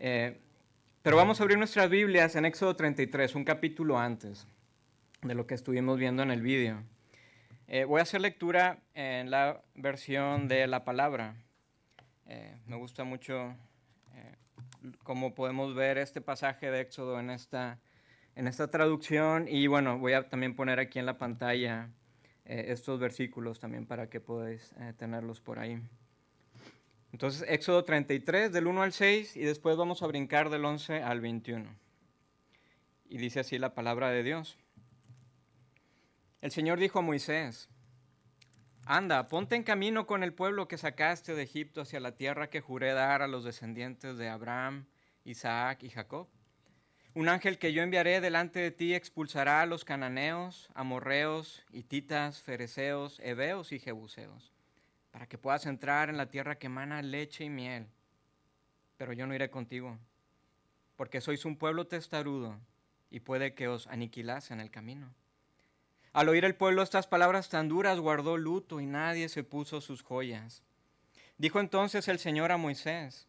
Eh, pero vamos a abrir nuestras Biblias en Éxodo 33, un capítulo antes de lo que estuvimos viendo en el vídeo. Voy a hacer lectura en la versión de la palabra. Me gusta mucho cómo podemos ver este pasaje de Éxodo en esta traducción. Y bueno, voy a también poner aquí en la pantalla estos versículos también para que podáis tenerlos por ahí. Entonces, Éxodo 33, del 1 al 6, y después vamos a brincar del 11 al 21. Y dice así la palabra de Dios. El Señor dijo a Moisés: Anda, ponte en camino con el pueblo que sacaste de Egipto hacia la tierra que juré dar a los descendientes de Abraham, Isaac y Jacob. Un ángel que yo enviaré delante de ti expulsará a los cananeos, amorreos, hititas, fereceos, heveos y jebuseos, para que puedas entrar en la tierra que emana leche y miel. Pero yo no iré contigo, porque sois un pueblo testarudo, y puede que os aniquilase en el camino. Al oír el pueblo estas palabras tan duras, guardó luto, y nadie se puso sus joyas. Dijo entonces el Señor a Moisés: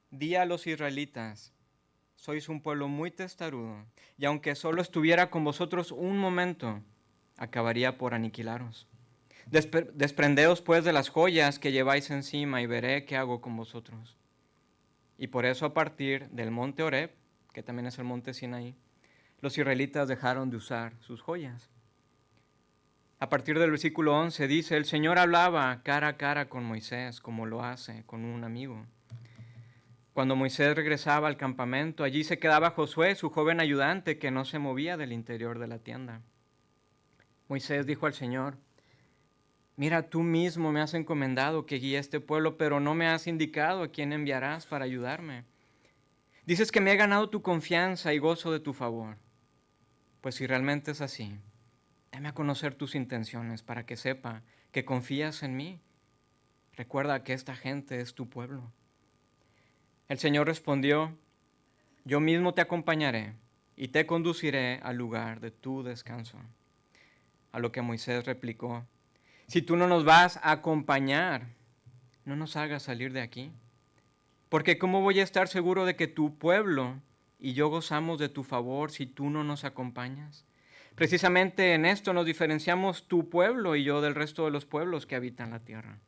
Di a los israelitas: sois un pueblo muy testarudo, y aunque solo estuviera con vosotros un momento, acabaría por aniquilaros. Desprendeos pues de las joyas que lleváis encima, y veré qué hago con vosotros. Y por eso, a partir del monte Horeb, que también es el monte Sinaí, los israelitas dejaron de usar sus joyas. A partir del versículo 11 dice: el Señor hablaba cara a cara con Moisés, como lo hace con un amigo. Cuando Moisés regresaba al campamento, allí se quedaba Josué, su joven ayudante, que no se movía del interior de la tienda. Moisés dijo al Señor: Mira, tú mismo me has encomendado que guíe a este pueblo, pero no me has indicado a quién enviarás para ayudarme. Dices que me he ganado tu confianza y gozo de tu favor. Pues si realmente es así, dame a conocer tus intenciones para que sepa que confías en mí. Recuerda que esta gente es tu pueblo. El Señor respondió: Yo mismo te acompañaré y te conduciré al lugar de tu descanso. A lo que Moisés replicó: Si tú no nos vas a acompañar, no nos hagas salir de aquí. Porque ¿cómo voy a estar seguro de que tu pueblo y yo gozamos de tu favor si tú no nos acompañas? Precisamente en esto nos diferenciamos tu pueblo y yo del resto de los pueblos que habitan la tierra.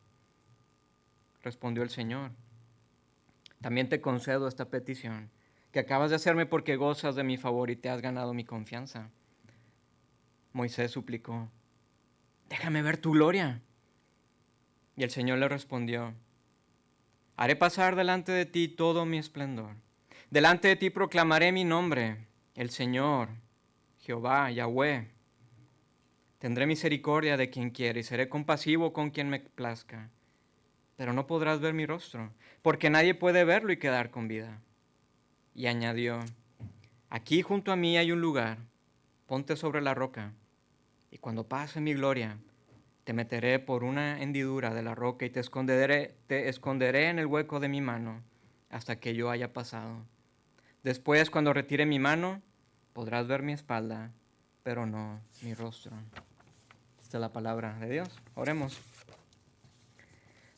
Respondió el Señor: También te concedo esta petición que acabas de hacerme, porque gozas de mi favor y te has ganado mi confianza. Moisés suplicó: Déjame ver tu gloria. Y el Señor le respondió: Haré pasar delante de ti todo mi esplendor. Delante de ti proclamaré mi nombre, el Señor, Jehová, Yahweh. Tendré misericordia de quien quiera y seré compasivo con quien me plazca. Pero no podrás ver mi rostro, porque nadie puede verlo y quedar con vida. Y añadió: Aquí junto a mí hay un lugar, ponte sobre la roca, y cuando pase mi gloria, te meteré por una hendidura de la roca y te esconderé en el hueco de mi mano hasta que yo haya pasado. Después, cuando retire mi mano, podrás ver mi espalda, pero no mi rostro. Esta es la palabra de Dios. Oremos.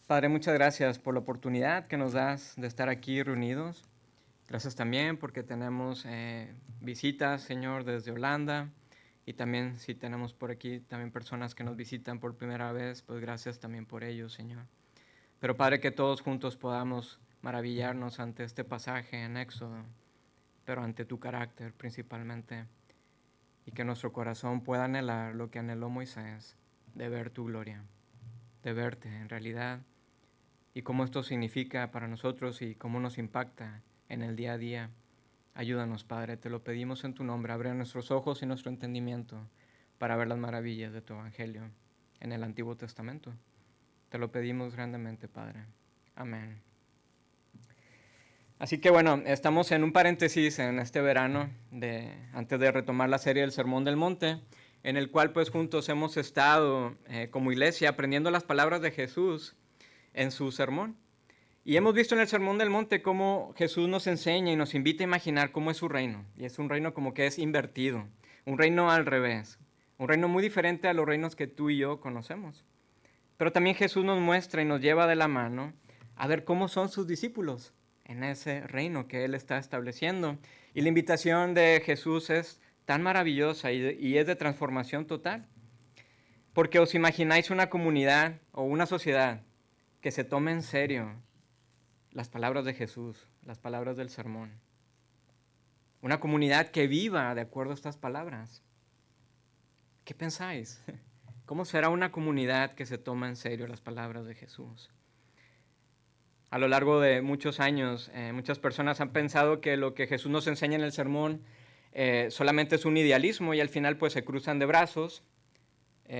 Padre, muchas gracias por la oportunidad que nos das de estar aquí reunidos. Gracias también porque tenemos visitas, Señor, desde Holanda. Y también si tenemos por aquí también personas que nos visitan por primera vez, pues gracias también por ello, Señor. Pero Padre, que todos juntos podamos maravillarnos ante este pasaje en Éxodo, pero ante tu carácter principalmente, y que nuestro corazón pueda anhelar lo que anheló Moisés, de ver tu gloria, de verte en realidad, y cómo esto significa para nosotros y cómo nos impacta en el día a día. Ayúdanos, Padre, te lo pedimos en tu nombre. Abre nuestros ojos y nuestro entendimiento para ver las maravillas de tu Evangelio en el Antiguo Testamento. Te lo pedimos grandemente, Padre. Amén. Así que bueno, estamos en un paréntesis en este verano, antes de retomar la serie del Sermón del Monte, en el cual pues juntos hemos estado como iglesia aprendiendo las palabras de Jesús en su sermón. Y hemos visto en el Sermón del Monte cómo Jesús nos enseña y nos invita a imaginar cómo es su reino. Y es un reino como que es invertido, un reino al revés, un reino muy diferente a los reinos que tú y yo conocemos. Pero también Jesús nos muestra y nos lleva de la mano a ver cómo son sus discípulos en ese reino que Él está estableciendo. Y la invitación de Jesús es tan maravillosa y es de transformación total. Porque os imagináis una comunidad o una sociedad que se tome en serio las palabras de Jesús, las palabras del sermón. Una comunidad que viva de acuerdo a estas palabras. ¿Qué pensáis? ¿Cómo será una comunidad que se toma en serio las palabras de Jesús? A lo largo de muchos años, muchas personas han pensado que lo que Jesús nos enseña en el sermón solamente es un idealismo y al final pues se cruzan de brazos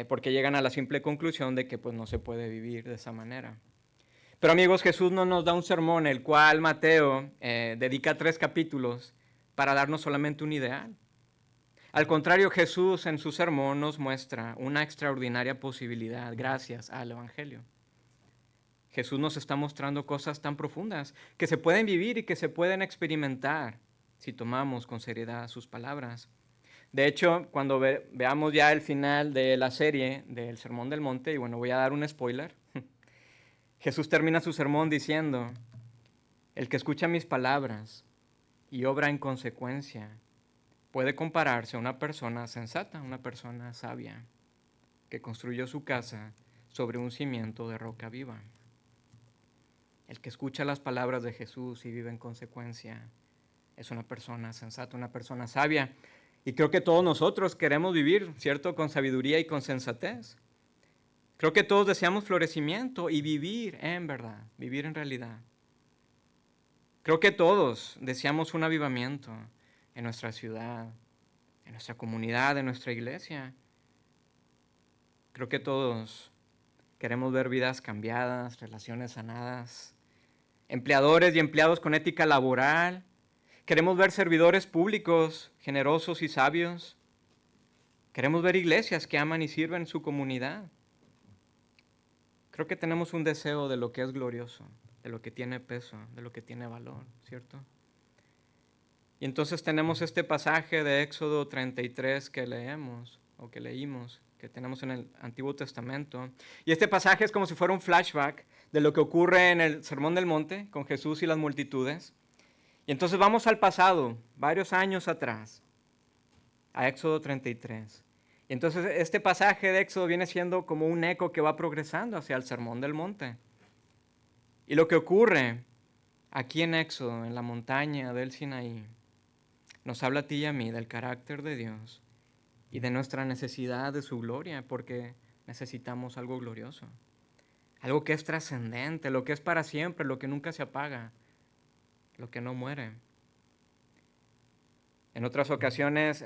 porque llegan a la simple conclusión de que pues no se puede vivir de esa manera. Pero amigos, Jesús no nos da un sermón, el cual Mateo dedica 3 capítulos para darnos solamente un ideal. Al contrario, Jesús en su sermón nos muestra una extraordinaria posibilidad gracias al Evangelio. Jesús nos está mostrando cosas tan profundas que se pueden vivir y que se pueden experimentar si tomamos con seriedad sus palabras. De hecho, cuando veamos ya el final de la serie del Sermón del Monte, y bueno, voy a dar un spoiler, Jesús termina su sermón diciendo, el que escucha mis palabras y obra en consecuencia puede compararse a una persona sensata, una persona sabia, que construyó su casa sobre un cimiento de roca viva. El que escucha las palabras de Jesús y vive en consecuencia es una persona sensata, una persona sabia. Y creo que todos nosotros queremos vivir, ¿cierto?, con sabiduría y con sensatez. Creo que todos deseamos florecimiento y vivir en verdad, vivir en realidad. Creo que todos deseamos un avivamiento en nuestra ciudad, en nuestra comunidad, en nuestra iglesia. Creo que todos queremos ver vidas cambiadas, relaciones sanadas, empleadores y empleados con ética laboral. Queremos ver servidores públicos generosos y sabios. Queremos ver iglesias que aman y sirven su comunidad. Creo que tenemos un deseo de lo que es glorioso, de lo que tiene peso, de lo que tiene valor, ¿cierto? Y entonces tenemos este pasaje de Éxodo 33 que leemos, o que leímos, que tenemos en el Antiguo Testamento. Y este pasaje es como si fuera un flashback de lo que ocurre en el Sermón del Monte con Jesús y las multitudes. Y entonces vamos al pasado, varios años atrás, a Éxodo 33. Y entonces este pasaje de Éxodo viene siendo como un eco que va progresando hacia el Sermón del Monte. Y lo que ocurre aquí en Éxodo, en la montaña del Sinaí, nos habla a ti y a mí del carácter de Dios y de nuestra necesidad de su gloria, porque necesitamos algo glorioso, algo que es trascendente, lo que es para siempre, lo que nunca se apaga, lo que no muere. En otras ocasiones,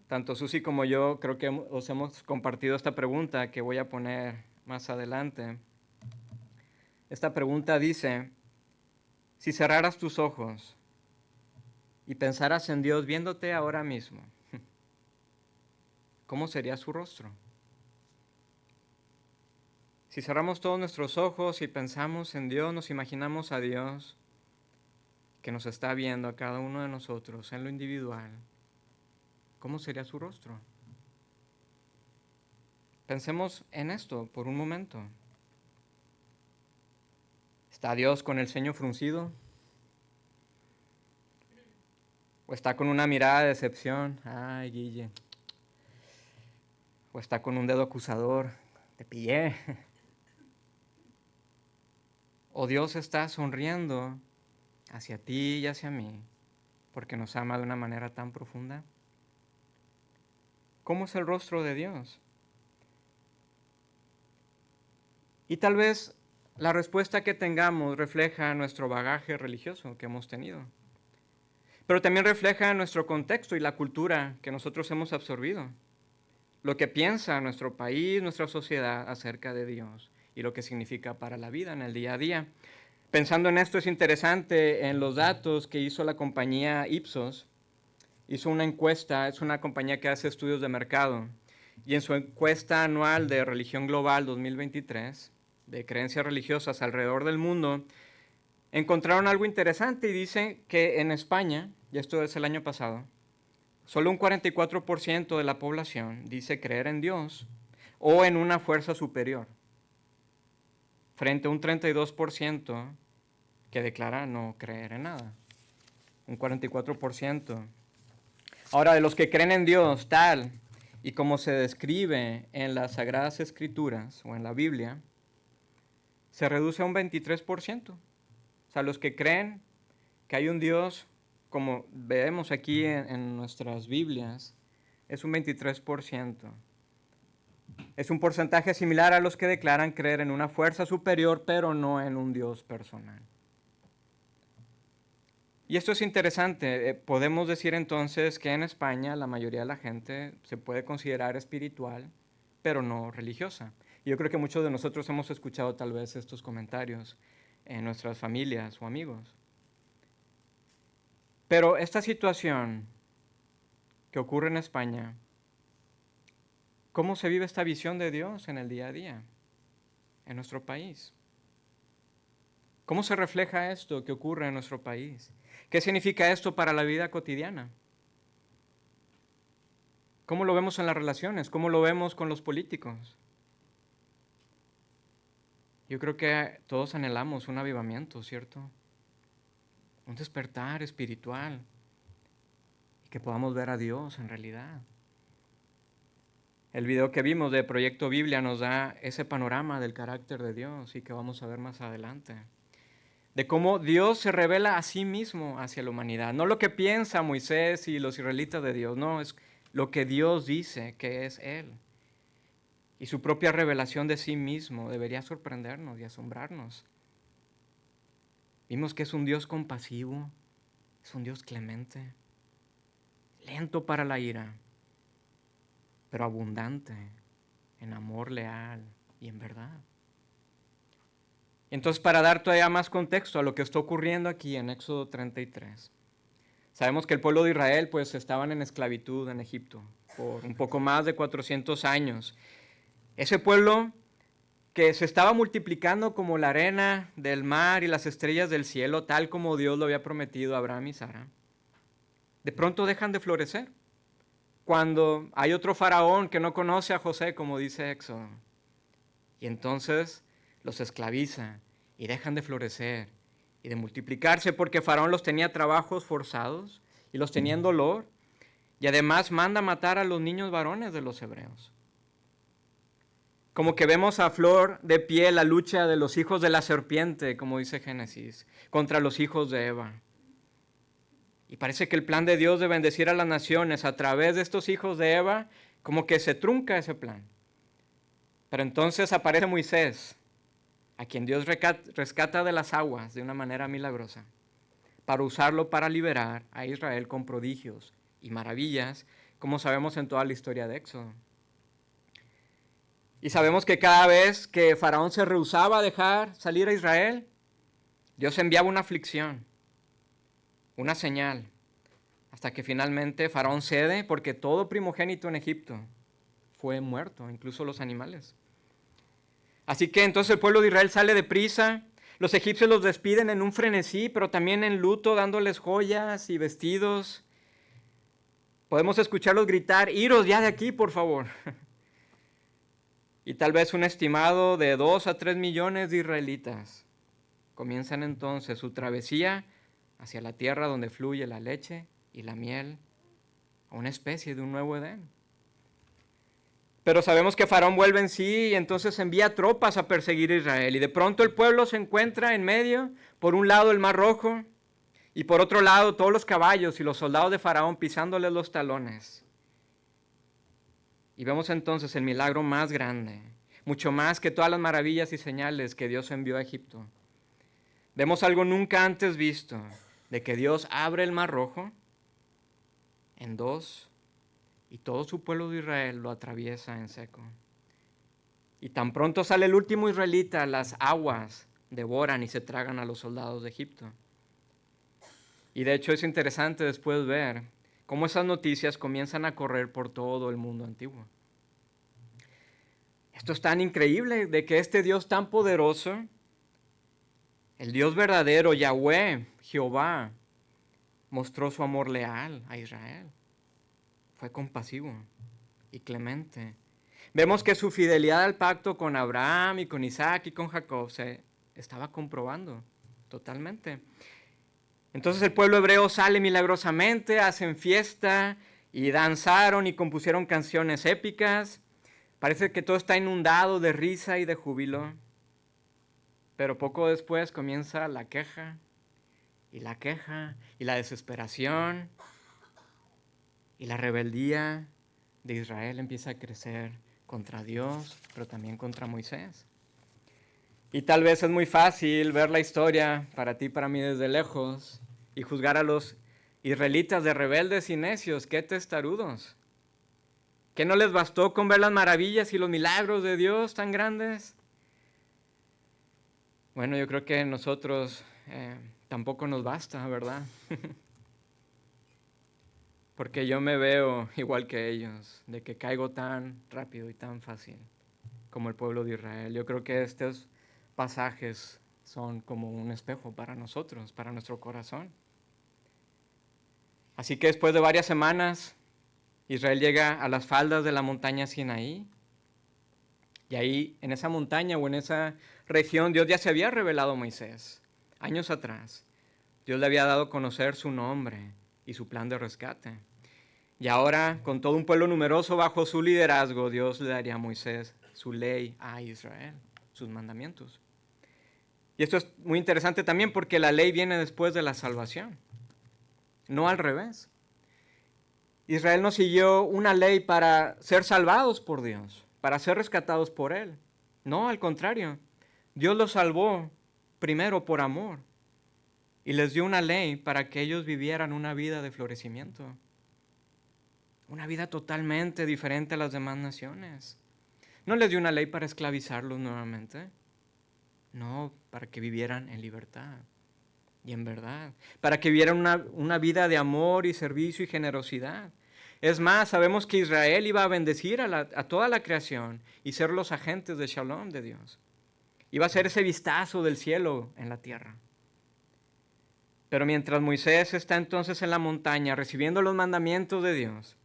tanto Susi como yo creo que os hemos compartido esta pregunta que voy a poner más adelante. Esta pregunta dice, si cerraras tus ojos y pensaras en Dios viéndote ahora mismo, ¿cómo sería su rostro? Si cerramos todos nuestros ojos y pensamos en Dios, nos imaginamos a Dios que nos está viendo a cada uno de nosotros en lo individual, ¿cómo sería su rostro? Pensemos en esto por un momento. ¿Está Dios con el ceño fruncido? ¿O está con una mirada de decepción? Ay, Guille. ¿O está con un dedo acusador? Te pillé. ¿O Dios está sonriendo hacia ti y hacia mí porque nos ama de una manera tan profunda? ¿Cómo es el rostro de Dios? Y tal vez la respuesta que tengamos refleja nuestro bagaje religioso que hemos tenido, pero también refleja nuestro contexto y la cultura que nosotros hemos absorbido, lo que piensa nuestro país, nuestra sociedad acerca de Dios y lo que significa para la vida en el día a día. Pensando en esto es interesante en los datos que hizo la compañía Ipsos. Hizo una encuesta, es una compañía que hace estudios de mercado, y en su encuesta anual de Religión Global 2023, de creencias religiosas alrededor del mundo, encontraron algo interesante y dicen que en España, y esto es el año pasado, solo un 44% de la población dice creer en Dios o en una fuerza superior, frente a un 32% que declara no creer en nada. Un 44%. Ahora, de los que creen en Dios tal y como se describe en las Sagradas Escrituras o en la Biblia, se reduce a un 23%. O sea, los que creen que hay un Dios, como vemos aquí en nuestras Biblias, es un 23%. Es un porcentaje similar a los que declaran creer en una fuerza superior, pero no en un Dios personal. Y esto es interesante. Podemos decir entonces que en España la mayoría de la gente se puede considerar espiritual, pero no religiosa. Y yo creo que muchos de nosotros hemos escuchado tal vez estos comentarios en nuestras familias o amigos. Pero esta situación que ocurre en España, ¿cómo se vive esta visión de Dios en el día a día, en nuestro país? ¿Cómo se refleja esto que ocurre en nuestro país? ¿Qué significa esto para la vida cotidiana? ¿Cómo lo vemos en las relaciones? ¿Cómo lo vemos con los políticos? Yo creo que todos anhelamos un avivamiento, ¿cierto? Un despertar espiritual y que podamos ver a Dios en realidad. El video que vimos de Proyecto Biblia nos da ese panorama del carácter de Dios y que vamos a ver más adelante. De cómo Dios se revela a sí mismo hacia la humanidad. No lo que piensa Moisés y los israelitas de Dios, no, es lo que Dios dice que es Él. Y su propia revelación de sí mismo debería sorprendernos y asombrarnos. Vimos que es un Dios compasivo, es un Dios clemente, lento para la ira, pero abundante en amor leal y en verdad. Entonces, para dar todavía más contexto a lo que está ocurriendo aquí en Éxodo 33, sabemos que el pueblo de Israel pues estaban en esclavitud en Egipto por un poco más de 400 años. Ese pueblo que se estaba multiplicando como la arena del mar y las estrellas del cielo, tal como Dios lo había prometido a Abraham y Sara, de pronto dejan de florecer. Cuando hay otro faraón que no conoce a José, como dice Éxodo, y entonces los esclaviza y dejan de florecer y de multiplicarse porque Faraón los tenía trabajos forzados y los tenía en dolor y además manda matar a los niños varones de los hebreos. Como que vemos a flor de piel la lucha de los hijos de la serpiente, como dice Génesis, contra los hijos de Eva. Y parece que el plan de Dios de bendecir a las naciones a través de estos hijos de Eva, como que se trunca ese plan. Pero entonces aparece Moisés, a quien Dios rescata de las aguas de una manera milagrosa, para usarlo para liberar a Israel con prodigios y maravillas, como sabemos en toda la historia de Éxodo. Y sabemos que cada vez que Faraón se rehusaba a dejar salir a Israel, Dios enviaba una aflicción, una señal, hasta que finalmente Faraón cede porque todo primogénito en Egipto fue muerto, incluso los animales. Así que entonces el pueblo de Israel sale deprisa, los egipcios los despiden en un frenesí, pero también en luto, dándoles joyas y vestidos. Podemos escucharlos gritar, iros ya de aquí, por favor. Y tal vez un estimado de 2 a 3 millones de israelitas comienzan entonces su travesía hacia la tierra donde fluye la leche y la miel, a una especie de un nuevo Edén. Pero sabemos que Faraón vuelve en sí y entonces envía tropas a perseguir a Israel. Y de pronto el pueblo se encuentra en medio, por un lado el Mar Rojo y por otro lado todos los caballos y los soldados de Faraón pisándoles los talones. Y vemos entonces el milagro más grande, mucho más que todas las maravillas y señales que Dios envió a Egipto. Vemos algo nunca antes visto, de que Dios abre el Mar Rojo en dos y todo su pueblo de Israel lo atraviesa en seco. Y tan pronto sale el último israelita, las aguas devoran y se tragan a los soldados de Egipto. Y de hecho es interesante después ver cómo esas noticias comienzan a correr por todo el mundo antiguo. Esto es tan increíble de que este Dios tan poderoso, el Dios verdadero, Yahweh, Jehová, mostró su amor leal a Israel. Fue compasivo y clemente. Vemos que su fidelidad al pacto con Abraham y con Isaac y con Jacob se estaba comprobando totalmente. Entonces el pueblo hebreo sale milagrosamente, hacen fiesta y danzaron y compusieron canciones épicas. Parece que todo está inundado de risa y de júbilo. Pero poco después comienza la queja y la desesperación y la rebeldía de Israel empieza a crecer contra Dios, pero también contra Moisés. Y tal vez es muy fácil ver la historia para ti y para mí desde lejos y juzgar a los israelitas de rebeldes y necios, qué testarudos. ¿Que no les bastó con ver las maravillas y los milagros de Dios tan grandes? Bueno, yo creo que nosotros tampoco nos basta, ¿verdad? Porque yo me veo igual que ellos, de que caigo tan rápido y tan fácil como el pueblo de Israel. Yo creo que estos pasajes son como un espejo para nosotros, para nuestro corazón. Así que después de varias semanas, Israel llega a las faldas de la montaña Sinaí. Y ahí, en esa montaña o en esa región, Dios ya se había revelado a Moisés, años atrás. Dios le había dado a conocer su nombre y su plan de rescate. Y ahora, con todo un pueblo numeroso bajo su liderazgo, Dios le daría a Moisés su ley a Israel, sus mandamientos. Y esto es muy interesante también porque la ley viene después de la salvación, no al revés. Israel no siguió una ley para ser salvados por Dios, para ser rescatados por Él. No, al contrario. Dios los salvó primero por amor y les dio una ley para que ellos vivieran una vida de florecimiento. Una vida totalmente diferente a las demás naciones. No les dio una ley para esclavizarlos nuevamente. No, para que vivieran en libertad y en verdad. Para que vivieran una vida de amor y servicio y generosidad. Es más, sabemos que Israel iba a bendecir a toda la creación y ser los agentes de Shalom de Dios. Iba a ser ese vistazo del cielo en la tierra. Pero mientras Moisés está entonces en la montaña recibiendo los mandamientos de Dios,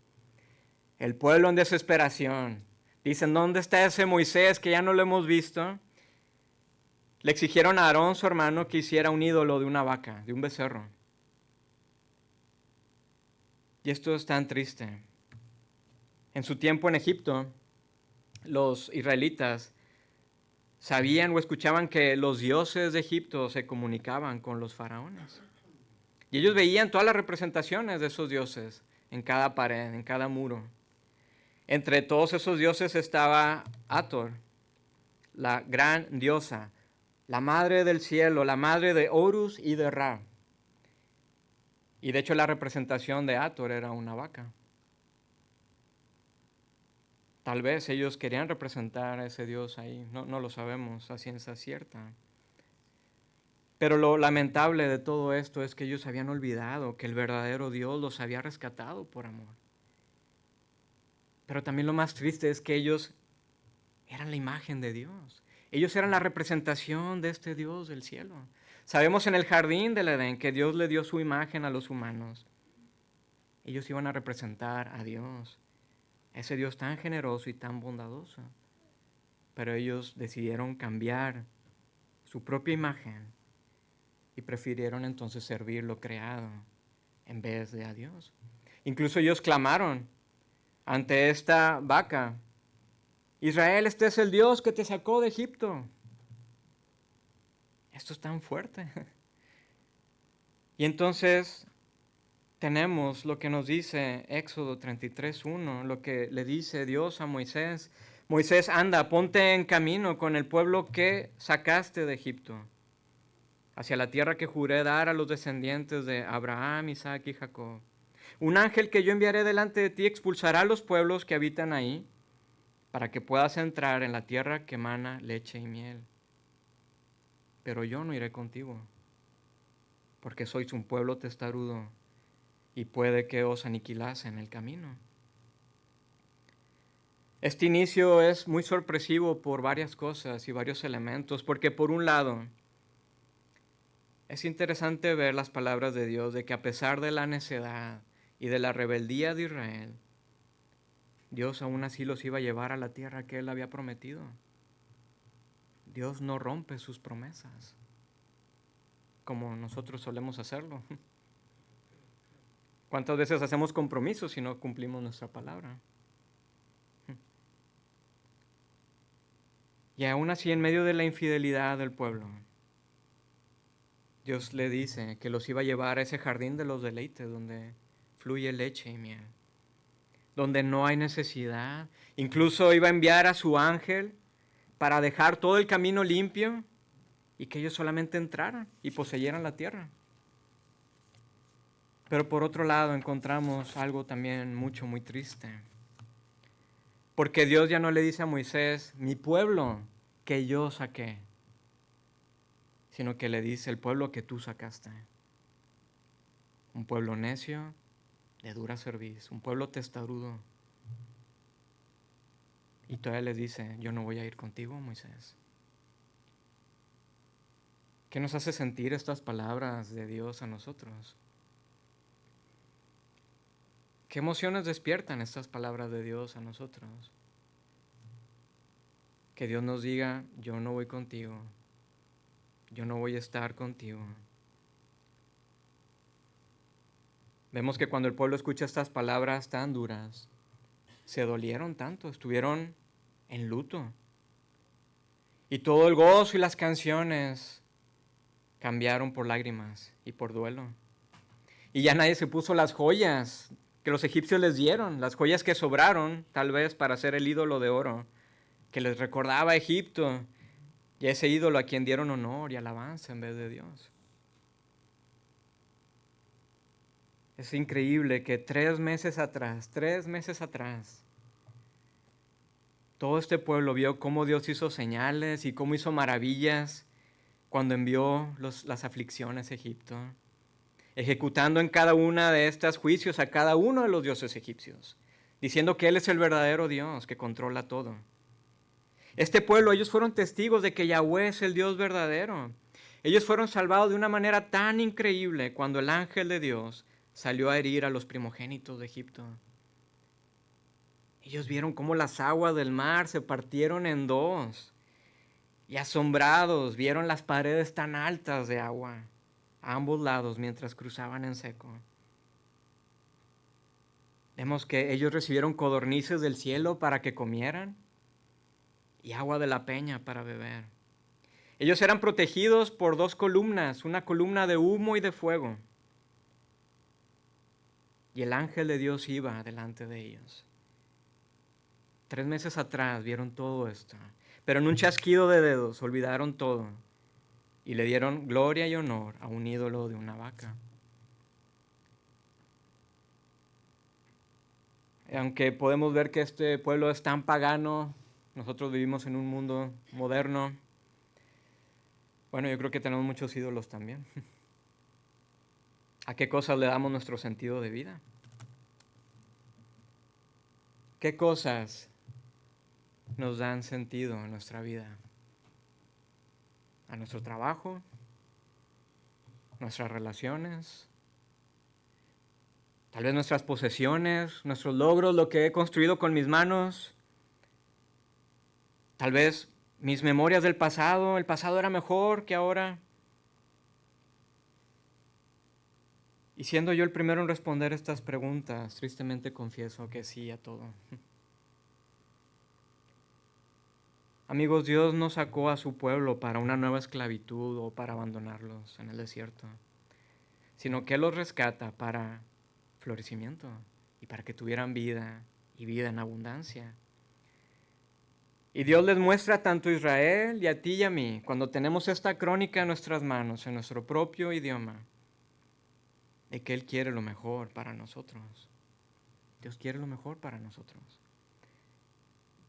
el pueblo en desesperación, dicen, ¿dónde está ese Moisés que ya no lo hemos visto? Le exigieron a Aarón, su hermano, que hiciera un ídolo de una vaca, de un becerro. Y esto es tan triste. En su tiempo en Egipto, los israelitas sabían o escuchaban que los dioses de Egipto se comunicaban con los faraones. Y ellos veían todas las representaciones de esos dioses en cada pared, en cada muro. Entre todos esos dioses estaba Hathor, la gran diosa, la madre del cielo, la madre de Horus y de Ra. Y de hecho la representación de Hathor era una vaca. Tal vez ellos querían representar a ese Dios ahí, no lo sabemos a ciencia cierta. Pero lo lamentable de todo esto es que ellos habían olvidado que el verdadero Dios los había rescatado por amor. Pero también lo más triste es que ellos eran la imagen de Dios. Ellos eran la representación de este Dios del cielo. Sabemos en el jardín del Edén que Dios le dio su imagen a los humanos. Ellos iban a representar a Dios, ese Dios tan generoso y tan bondadoso. Pero ellos decidieron cambiar su propia imagen y prefirieron entonces servir lo creado en vez de a Dios. Incluso ellos clamaron ante esta vaca, Israel, este es el Dios que te sacó de Egipto. Esto es tan fuerte. Y entonces tenemos lo que nos dice Éxodo 33:1, lo que le dice Dios a Moisés. Moisés, anda, ponte en camino con el pueblo que sacaste de Egipto, hacia la tierra que juré dar a los descendientes de Abraham, Isaac y Jacob. Un ángel que yo enviaré delante de ti expulsará a los pueblos que habitan ahí, para que puedas entrar en la tierra que emana leche y miel. Pero yo no iré contigo, porque sois un pueblo testarudo y puede que os aniquilase en el camino. Este inicio es muy sorpresivo por varias cosas y varios elementos, porque por un lado, es interesante ver las palabras de Dios de que a pesar de la necedad y de la rebeldía de Israel, Dios aún así los iba a llevar a la tierra que Él había prometido. Dios no rompe sus promesas. como nosotros solemos hacerlo. ¿Cuántas veces hacemos compromisos y no cumplimos nuestra palabra? Y aún así, en medio de la infidelidad del pueblo, Dios le dice que los iba a llevar a ese jardín de los deleites donde fluye leche y miel, donde no hay necesidad. Incluso iba a enviar a su ángel para dejar todo el camino limpio y que ellos solamente entraran y poseyeran la tierra. Pero por otro lado encontramos algo también muy triste. Porque Dios ya no le dice a Moisés, mi pueblo que yo saqué, sino que le dice, el pueblo que tú sacaste. Un pueblo necio, de dura cerviz, un pueblo testarudo. Y todavía les dice, yo no voy a ir contigo, Moisés. ¿Qué nos hace sentir estas palabras de Dios a nosotros? ¿Qué emociones despiertan estas palabras de Dios a nosotros? Que Dios nos diga, yo no voy contigo, yo no voy a estar contigo. Vemos que cuando el pueblo escucha estas palabras tan duras, se dolieron tanto, estuvieron en luto. Y todo el gozo y las canciones cambiaron por lágrimas y por duelo. Y ya nadie se puso las joyas que los egipcios les dieron, las joyas que sobraron, tal vez para hacer el ídolo de oro, que les recordaba a Egipto, y a ese ídolo a quien dieron honor y alabanza en vez de Dios. Es increíble que 3 meses atrás, todo este pueblo vio cómo Dios hizo señales y cómo hizo maravillas cuando envió las aflicciones a Egipto, ejecutando en cada una de estas juicios a cada uno de los dioses egipcios, diciendo que Él es el verdadero Dios que controla todo. Este pueblo, ellos fueron testigos de que Yahweh es el Dios verdadero. Ellos fueron salvados de una manera tan increíble cuando el ángel de Dios salió a herir a los primogénitos de Egipto. Ellos vieron cómo las aguas del mar se partieron en dos y asombrados vieron las paredes tan altas de agua a ambos lados mientras cruzaban en seco. Vemos que ellos recibieron codornices del cielo para que comieran y agua de la peña para beber. Ellos eran protegidos por 2 columnas, una columna de humo y de fuego. Y el ángel de Dios iba delante de ellos. 3 meses atrás vieron todo esto, pero en un chasquido de dedos olvidaron todo y le dieron gloria y honor a un ídolo de una vaca. Aunque podemos ver que este pueblo es tan pagano, nosotros vivimos en un mundo moderno. Bueno, yo creo que tenemos muchos ídolos también. ¿A qué cosas le damos nuestro sentido de vida? ¿Qué cosas nos dan sentido en nuestra vida? ¿A nuestro trabajo? ¿Nuestras relaciones? Tal vez nuestras posesiones, nuestros logros, lo que he construido con mis manos. Tal vez mis memorias del pasado, el pasado era mejor que ahora. Y siendo yo el primero en responder estas preguntas, tristemente confieso que sí a todo. Amigos, Dios no sacó a su pueblo para una nueva esclavitud o para abandonarlos en el desierto, sino que Él los rescata para florecimiento y para que tuvieran vida y vida en abundancia. Y Dios les muestra tanto a Israel y a ti y a mí, cuando tenemos esta crónica en nuestras manos, en nuestro propio idioma, de que Él quiere lo mejor para nosotros. Dios quiere lo mejor para nosotros.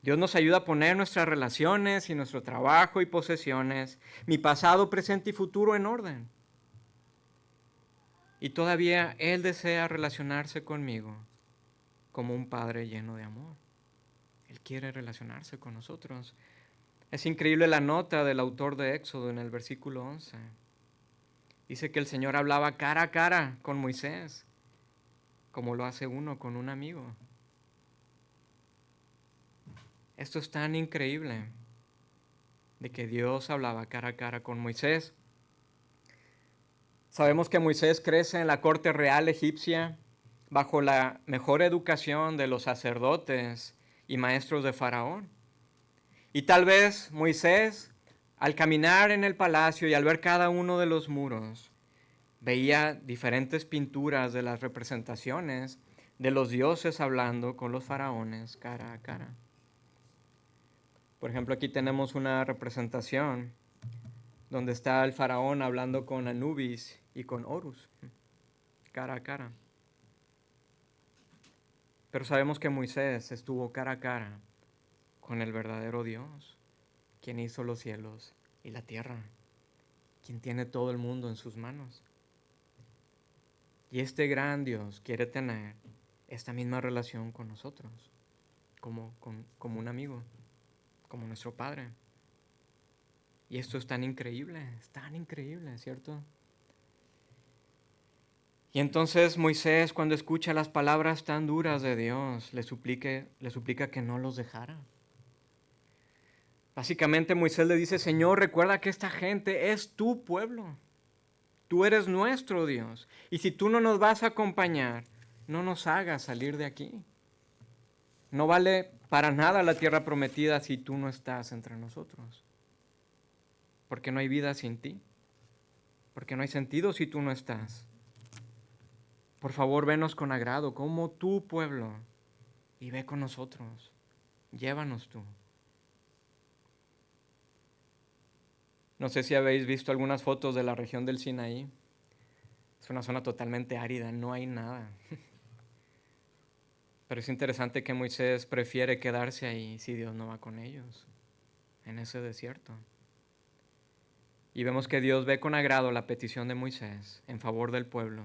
Dios nos ayuda a poner nuestras relaciones y nuestro trabajo y posesiones, mi pasado, presente y futuro en orden. Y todavía Él desea relacionarse conmigo como un Padre lleno de amor. Él quiere relacionarse con nosotros. Es increíble la nota del autor de Éxodo en el versículo 11. Dice que el Señor hablaba cara a cara con Moisés, como lo hace uno con un amigo. Esto es tan increíble, de que Dios hablaba cara a cara con Moisés. Sabemos que Moisés crece en la corte real egipcia bajo la mejor educación de los sacerdotes y maestros de Faraón. Y tal vez Moisés, al caminar en el palacio y al ver cada uno de los muros, veía diferentes pinturas de las representaciones de los dioses hablando con los faraones cara a cara. Por ejemplo, aquí tenemos una representación donde está el faraón hablando con Anubis y con Horus, cara a cara. Pero sabemos que Moisés estuvo cara a cara con el verdadero Dios, quien hizo los cielos y la tierra, quien tiene todo el mundo en sus manos. Y este gran Dios quiere tener esta misma relación con nosotros, como un amigo, como nuestro Padre. Y esto es tan increíble, ¿cierto? Y entonces Moisés, cuando escucha las palabras tan duras de Dios, le suplica que no los dejara. Básicamente Moisés le dice: Señor, recuerda que esta gente es tu pueblo. Tú eres nuestro Dios. Y si tú no nos vas a acompañar, no nos hagas salir de aquí. No vale para nada la tierra prometida si tú no estás entre nosotros. Porque no hay vida sin ti. Porque no hay sentido si tú no estás. Por favor, venos con agrado como tu pueblo y ve con nosotros. Llévanos tú. No sé si habéis visto algunas fotos de la región del Sinaí. Es una zona totalmente árida, no hay nada. Pero es interesante que Moisés prefiere quedarse ahí si Dios no va con ellos, en ese desierto. Y vemos que Dios ve con agrado la petición de Moisés en favor del pueblo,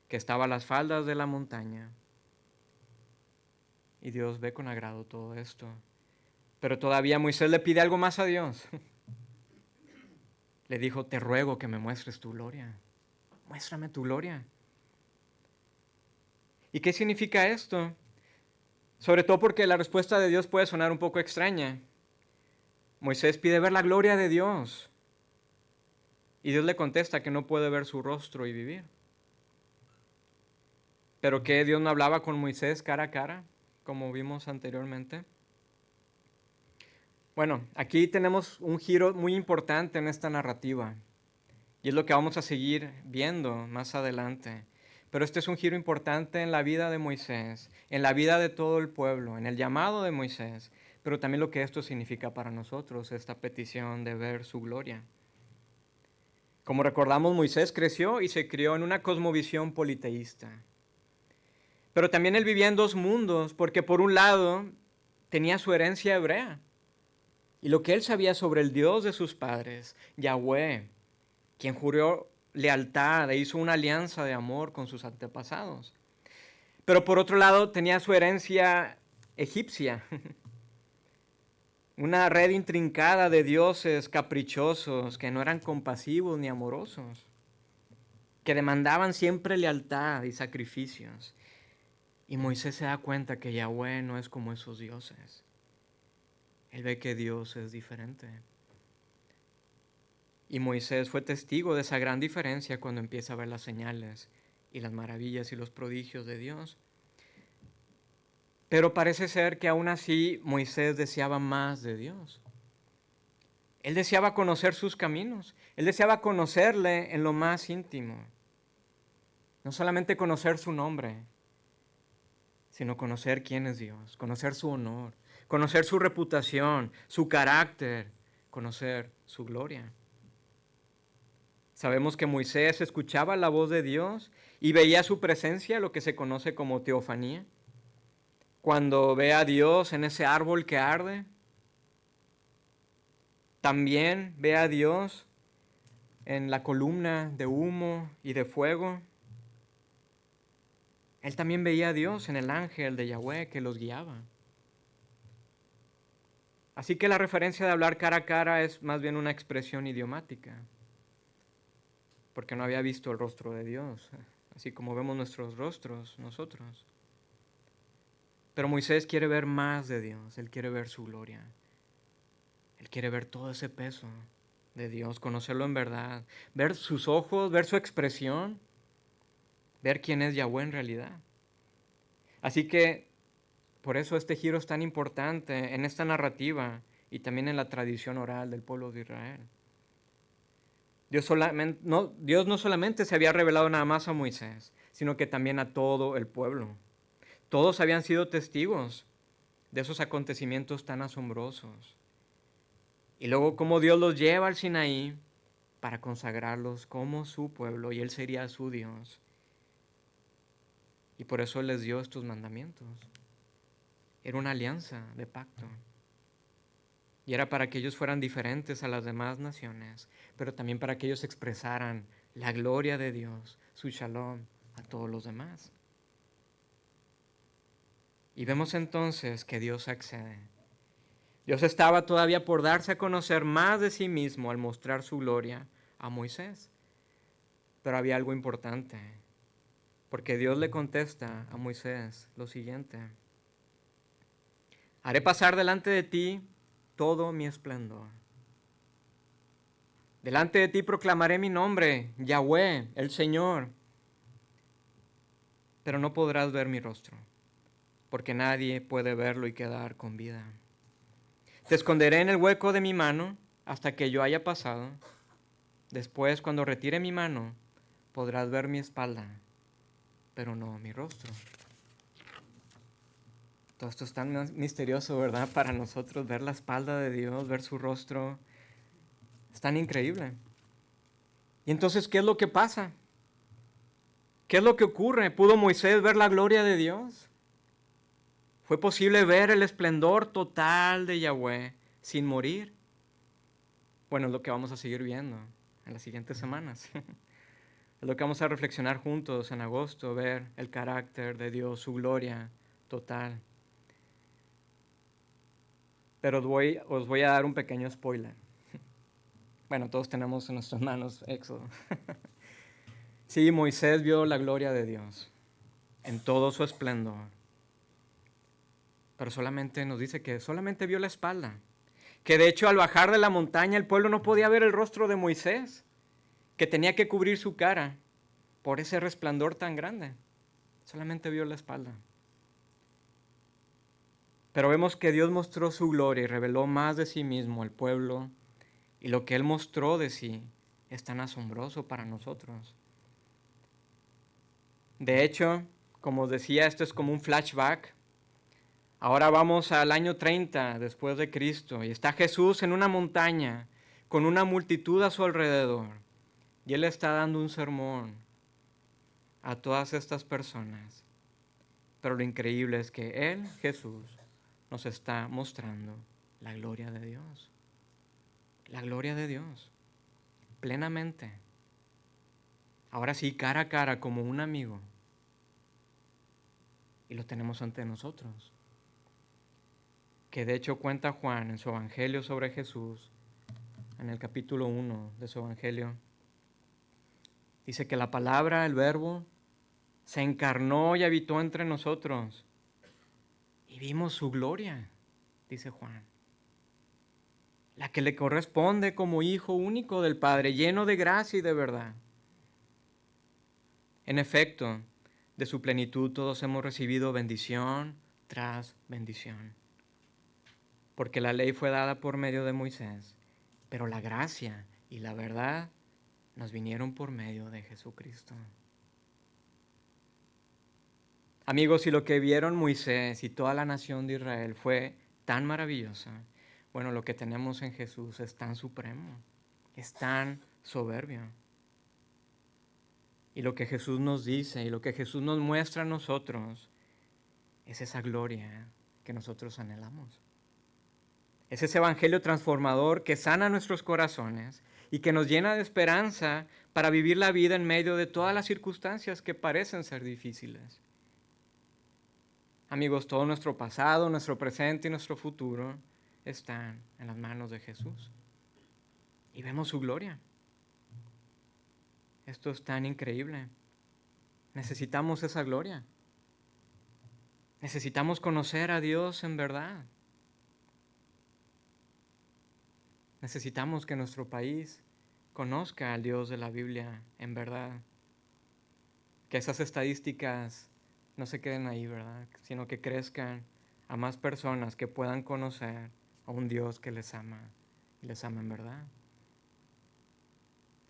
que estaba a las faldas de la montaña. Y Dios ve con agrado todo esto. Pero todavía Moisés le pide algo más a Dios. Le dijo: te ruego que me muestres tu gloria. Muéstrame tu gloria. ¿Y qué significa esto? Sobre todo porque la respuesta de Dios puede sonar un poco extraña. Moisés pide ver la gloria de Dios. Y Dios le contesta que no puede ver su rostro y vivir. ¿Pero qué? ¿Dios no hablaba con Moisés cara a cara, como vimos anteriormente? Bueno, aquí tenemos un giro muy importante en esta narrativa. Y es lo que vamos a seguir viendo más adelante. Pero este es un giro importante en la vida de Moisés, en la vida de todo el pueblo, en el llamado de Moisés, pero también lo que esto significa para nosotros, esta petición de ver su gloria. Como recordamos, Moisés creció y se crió en una cosmovisión politeísta. Pero también él vivía en dos mundos, porque por un lado tenía su herencia hebrea y lo que él sabía sobre el Dios de sus padres, Yahweh, quien juró lealtad e hizo una alianza de amor con sus antepasados. Pero por otro lado tenía su herencia egipcia, una red intrincada de dioses caprichosos que no eran compasivos ni amorosos, que demandaban siempre lealtad y sacrificios. Y Moisés se da cuenta que Yahweh no es como esos dioses. Él ve que Dios es diferente. Y Moisés fue testigo de esa gran diferencia cuando empieza a ver las señales y las maravillas y los prodigios de Dios. Pero parece ser que aún así Moisés deseaba más de Dios. Él deseaba conocer sus caminos. Él deseaba conocerle en lo más íntimo. No solamente conocer su nombre, sino conocer quién es Dios, conocer su honor, conocer su reputación, su carácter, conocer su gloria. Sabemos que Moisés escuchaba la voz de Dios y veía su presencia, lo que se conoce como teofanía. Cuando ve a Dios en ese árbol que arde, también ve a Dios en la columna de humo y de fuego. Él también veía a Dios en el ángel de Yahweh que los guiaba. Así que la referencia de hablar cara a cara es más bien una expresión idiomática, porque no había visto el rostro de Dios, así como vemos nuestros rostros nosotros. Pero Moisés quiere ver más de Dios, él quiere ver su gloria, él quiere ver todo ese peso de Dios, conocerlo en verdad, ver sus ojos, ver su expresión, ver quién es Yahweh en realidad. Así que por eso este giro es tan importante en esta narrativa y también en la tradición oral del pueblo de Israel. Dios no solamente se había revelado nada más a Moisés, sino que también a todo el pueblo. Todos habían sido testigos de esos acontecimientos tan asombrosos. Y luego cómo Dios los lleva al Sinaí para consagrarlos como su pueblo y Él sería su Dios. Y por eso Él les dio estos mandamientos. Era una alianza de pacto. Y era para que ellos fueran diferentes a las demás naciones, pero también para que ellos expresaran la gloria de Dios, su shalom, a todos los demás. Y vemos entonces que Dios accede. Dios estaba todavía por darse a conocer más de sí mismo al mostrar su gloria a Moisés. Pero había algo importante, porque Dios le contesta a Moisés lo siguiente: haré pasar delante de ti todo mi esplendor. Delante de ti proclamaré mi nombre, Yahweh, el Señor. Pero no podrás ver mi rostro, porque nadie puede verlo y quedar con vida. Te esconderé en el hueco de mi mano hasta que yo haya pasado. Después, cuando retire mi mano, podrás ver mi espalda, pero no mi rostro. Todo esto es tan misterioso, ¿verdad? Para nosotros ver la espalda de Dios, ver su rostro, es tan increíble. Y entonces, ¿qué es lo que pasa? ¿Qué es lo que ocurre? ¿Pudo Moisés ver la gloria de Dios? ¿Fue posible ver el esplendor total de Yahweh sin morir? Bueno, es lo que vamos a seguir viendo en las siguientes semanas. Es lo que vamos a reflexionar juntos en agosto, ver el carácter de Dios, su gloria total. Pero os voy a dar un pequeño spoiler. Bueno, todos tenemos en nuestras manos Éxodo. Sí, Moisés vio la gloria de Dios en todo su esplendor. Pero solamente nos dice que solamente vio la espalda. Que de hecho al bajar de la montaña el pueblo no podía ver el rostro de Moisés, que tenía que cubrir su cara por ese resplandor tan grande. Solamente vio la espalda. Pero vemos que Dios mostró su gloria y reveló más de sí mismo al pueblo, y lo que Él mostró de sí es tan asombroso para nosotros. De hecho, como os decía, esto es como un flashback. Ahora vamos al año 30 después de Cristo y está Jesús en una montaña con una multitud a su alrededor y Él está dando un sermón a todas estas personas. Pero lo increíble es que Él, Jesús, nos está mostrando la gloria de Dios. La gloria de Dios, plenamente. Ahora sí, cara a cara, como un amigo. Y lo tenemos ante nosotros. Que de hecho cuenta Juan en su Evangelio sobre Jesús, en el capítulo 1 de su Evangelio. Dice que la palabra, el verbo, se encarnó y habitó entre nosotros. Y vimos su gloria, dice Juan. La que le corresponde como hijo único del Padre, lleno de gracia y de verdad. En efecto, de su plenitud todos hemos recibido bendición tras bendición. Porque la ley fue dada por medio de Moisés, pero la gracia y la verdad nos vinieron por medio de Jesucristo. Amigos, si lo que vieron Moisés y toda la nación de Israel fue tan maravillosa, bueno, lo que tenemos en Jesús es tan supremo, es tan soberbio. Y lo que Jesús nos dice y lo que Jesús nos muestra a nosotros es esa gloria que nosotros anhelamos. Es ese evangelio transformador que sana nuestros corazones y que nos llena de esperanza para vivir la vida en medio de todas las circunstancias que parecen ser difíciles. Amigos, todo nuestro pasado, nuestro presente y nuestro futuro están en las manos de Jesús. Y vemos su gloria. Esto es tan increíble. Necesitamos esa gloria. Necesitamos conocer a Dios en verdad. Necesitamos que nuestro país conozca al Dios de la Biblia en verdad. Que esas estadísticas no se queden ahí, ¿verdad? Sino que crezcan a más personas que puedan conocer a un Dios que les ama y les ama en verdad.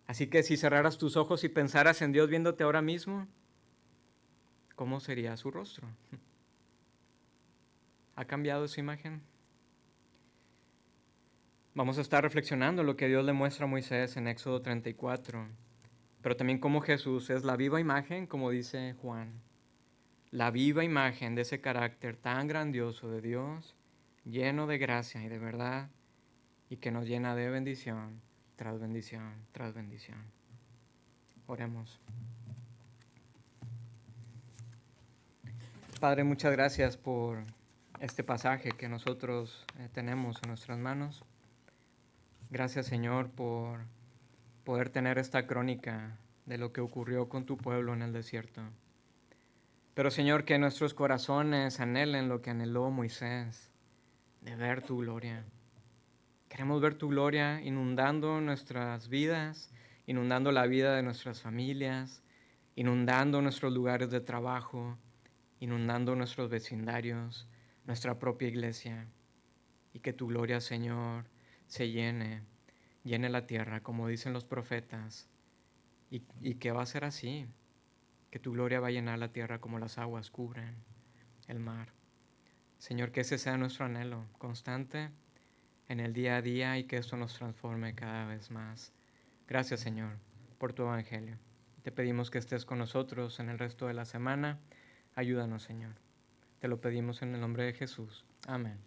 Así que si cerraras tus ojos y pensaras en Dios viéndote ahora mismo, ¿cómo sería su rostro? ¿Ha cambiado su imagen? Vamos a estar reflexionando lo que Dios le muestra a Moisés en Éxodo 34, pero también cómo Jesús es la viva imagen, como dice Juan, la viva imagen de ese carácter tan grandioso de Dios, lleno de gracia y de verdad, y que nos llena de bendición tras bendición tras bendición. Oremos. Padre, muchas gracias por este pasaje que nosotros tenemos en nuestras manos. Gracias, Señor, por poder tener esta crónica de lo que ocurrió con tu pueblo en el desierto. Pero, Señor, que nuestros corazones anhelen lo que anheló Moisés, de ver tu gloria. Queremos ver tu gloria inundando nuestras vidas, inundando la vida de nuestras familias, inundando nuestros lugares de trabajo, inundando nuestros vecindarios, nuestra propia iglesia. Y que tu gloria, Señor, se llene la tierra, como dicen los profetas, y que va a ser así, que tu gloria va a llenar la tierra como las aguas cubren el mar. Señor, que ese sea nuestro anhelo constante en el día a día y que esto nos transforme cada vez más. Gracias, Señor, por tu evangelio. Te pedimos que estés con nosotros en el resto de la semana. Ayúdanos, Señor. Te lo pedimos en el nombre de Jesús. Amén.